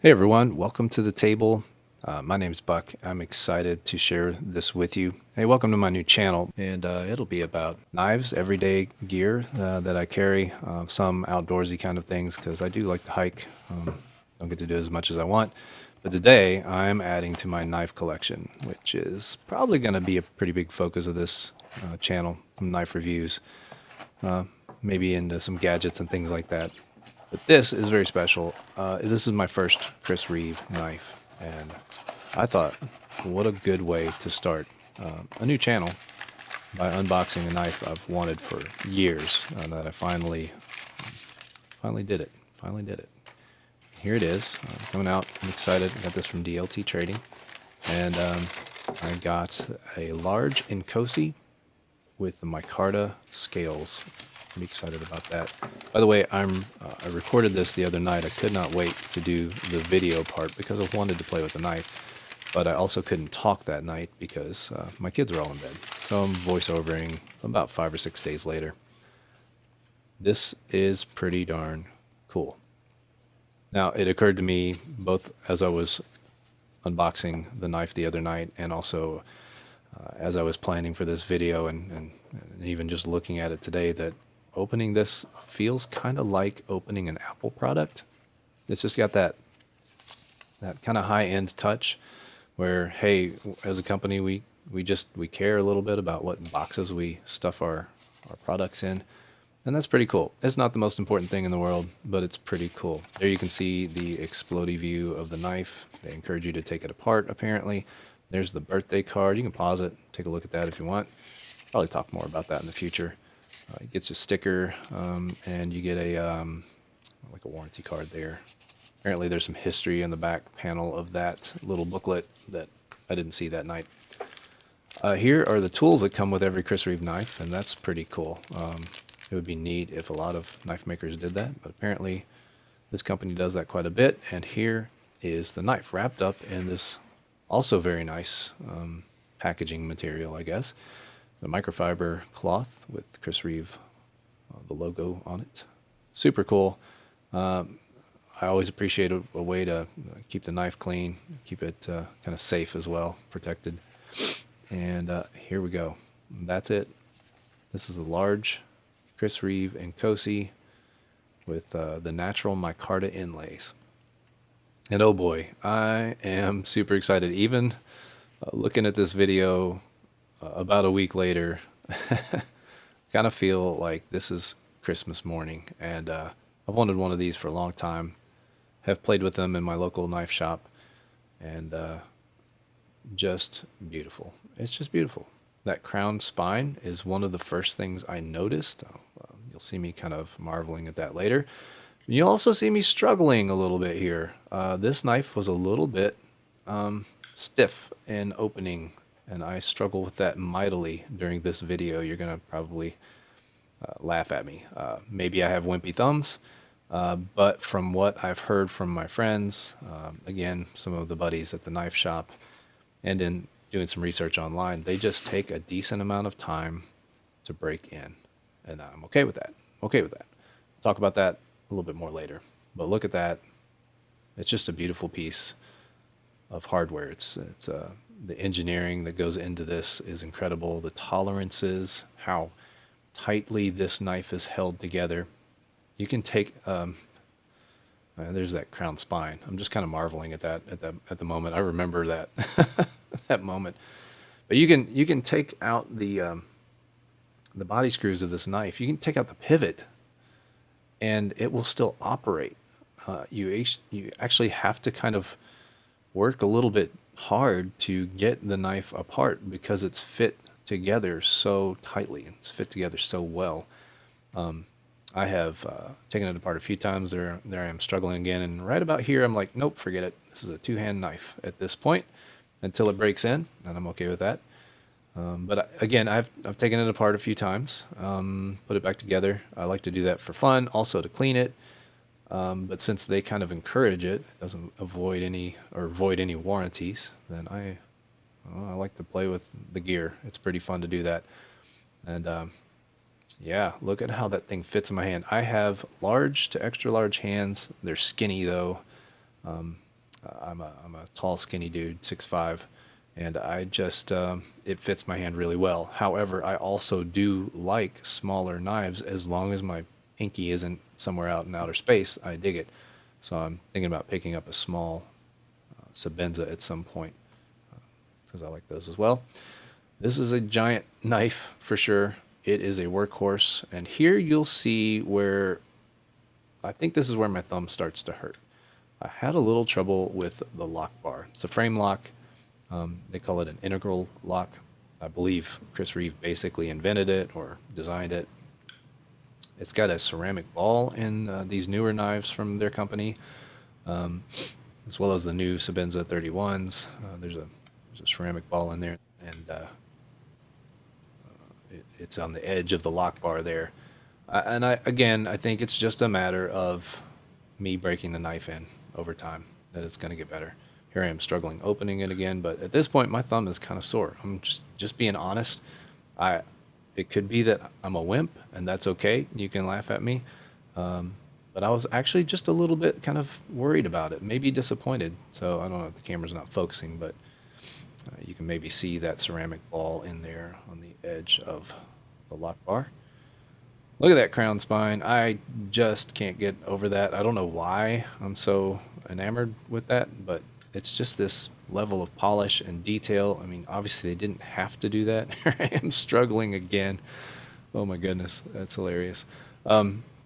Hey everyone, welcome to the table. My name's Buck. I'm excited to share this with you. Hey, welcome to my new channel, and it'll be about knives, everyday gear that I carry, some outdoorsy kind of things because I do like to hike. Don't get to do as much as I want, but today I'm adding to my knife collection, which is probably going to be a pretty big focus of this channel. Some knife reviews, maybe into some gadgets and things like that. But this is very special. This is my first Chris Reeve knife, and I thought, what a good way to start a new channel by unboxing a knife I've wanted for years. That I finally did it. Finally did it. Here it is, coming out. I'm excited. I got this from DLT Trading, and I got a large Inkosi with the Micarta scales. I'm excited about that. By the way, I recorded this the other night. I could not wait to do the video part because I wanted to play with the knife, but I also couldn't talk that night because my kids are all in bed. So I'm voiceovering about 5 or 6 days later. This is pretty darn cool. Now, it occurred to me both as I was unboxing the knife the other night and also as I was planning for this video and even just looking at it today that opening this feels kind of like opening an Apple product. It's just got that kind of high-end touch where, hey, as a company, we care a little bit about what boxes we stuff our products in. And that's pretty cool. It's not the most important thing in the world, but it's pretty cool. There you can see the Explodey view of the knife. They encourage you to take it apart, apparently. There's the birthday card. You can pause it, take a look at that if you want. Probably talk more about that in the future. It gets a sticker, and you get a like a warranty card there. Apparently there's some history in the back panel of that little booklet that I didn't see that night. Here are the tools that come with every Chris Reeve knife, and that's pretty cool. It would be neat if a lot of knife makers did that, but apparently this company does that quite a bit. And here is the knife wrapped up in this also very nice packaging material, I guess. The microfiber cloth with Chris Reeve, the logo on it. Super cool. I always appreciate a way to keep the knife clean, keep it kind of safe as well, protected. And here we go. That's it. This is a large Chris Reeve Inkosi with the natural micarta inlays. And oh boy, I am super excited. Even looking at this video about a week later, kind of feel like this is Christmas morning. And I've wanted one of these for a long time. Have played with them in my local knife shop. And just beautiful. It's just beautiful. That crown spine is one of the first things I noticed. You'll see me kind of marveling at that later. You'll also see me struggling a little bit here. This knife was a little bit stiff in opening, and I struggle with that mightily during this video. You're going to probably laugh at me. Maybe I have wimpy thumbs, but from what I've heard from my friends, again, some of the buddies at the knife shop, and in doing some research online, they just take a decent amount of time to break in. And I'm okay with that. Okay with that. Talk about that a little bit more later. But look at that. It's just a beautiful piece of hardware. It's the engineering that goes into this is incredible. The tolerances, how tightly this knife is held together. You can take there's that crown spine. I'm just kind of marveling at that at the moment. I remember that that moment. But you can take out the body screws of this knife. You can take out the pivot, and it will still operate. You actually have to kind of work a little bit hard to get the knife apart because it's fit together so tightly. It's fit together so well. I have taken it apart a few times. There I am struggling again, and right about here, I'm like, nope, forget it. This is a two-hand knife at this point until it breaks in, and I'm okay with that. But again, I've taken it apart a few times, put it back together. I like to do that for fun, also to clean it. But since they kind of encourage it, it doesn't avoid any warranties, then I like to play with the gear. It's pretty fun to do that. And yeah, look at how that thing fits in my hand. I have large to extra large hands. They're skinny though. I'm a tall, skinny dude, 6'5", and I just it fits my hand really well. However, I also do like smaller knives as long as my pinky isn't somewhere out in outer space. I dig it. So I'm thinking about picking up a small Sabenza at some point because I like those as well. This is a giant knife for sure. It is a workhorse, and here you'll see where I think this is where my thumb starts to hurt. I had a little trouble with the lock bar. It's a frame lock. They call it an integral lock. I believe Chris Reeve basically invented it or designed it. It's got a ceramic ball in these newer knives from their company, as well as the new Sabenza 31s. There's a ceramic ball in there, and it's on the edge of the lock bar there. Again, I think it's just a matter of me breaking the knife in over time that it's going to get better. Here I am struggling opening it again, but at this point my thumb is kind of sore. I'm just being honest. It could be that I'm a wimp, and that's okay. You can laugh at me. But I was actually just a little bit kind of worried about it, maybe disappointed. So I don't know if the camera's not focusing, but you can maybe see that ceramic ball in there on the edge of the lock bar. Look at that crown spine. I just can't get over that. I don't know why I'm so enamored with that, but it's just this level of polish and detail. I mean, obviously they didn't have to do that. Here I am struggling again. Oh my goodness, that's hilarious.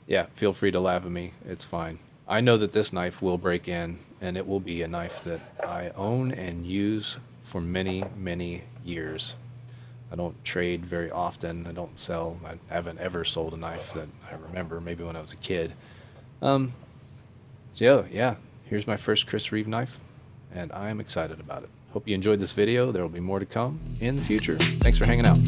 Yeah, feel free to laugh at me. It's fine. I know that this knife will break in, and it will be a knife that I own and use for many, many years. I don't trade very often. I don't sell. I haven't ever sold a knife that I remember, maybe when I was a kid. So yeah, here's my first Chris Reeve knife, and I am excited about it. Hope you enjoyed this video. There will be more to come in the future. Thanks for hanging out.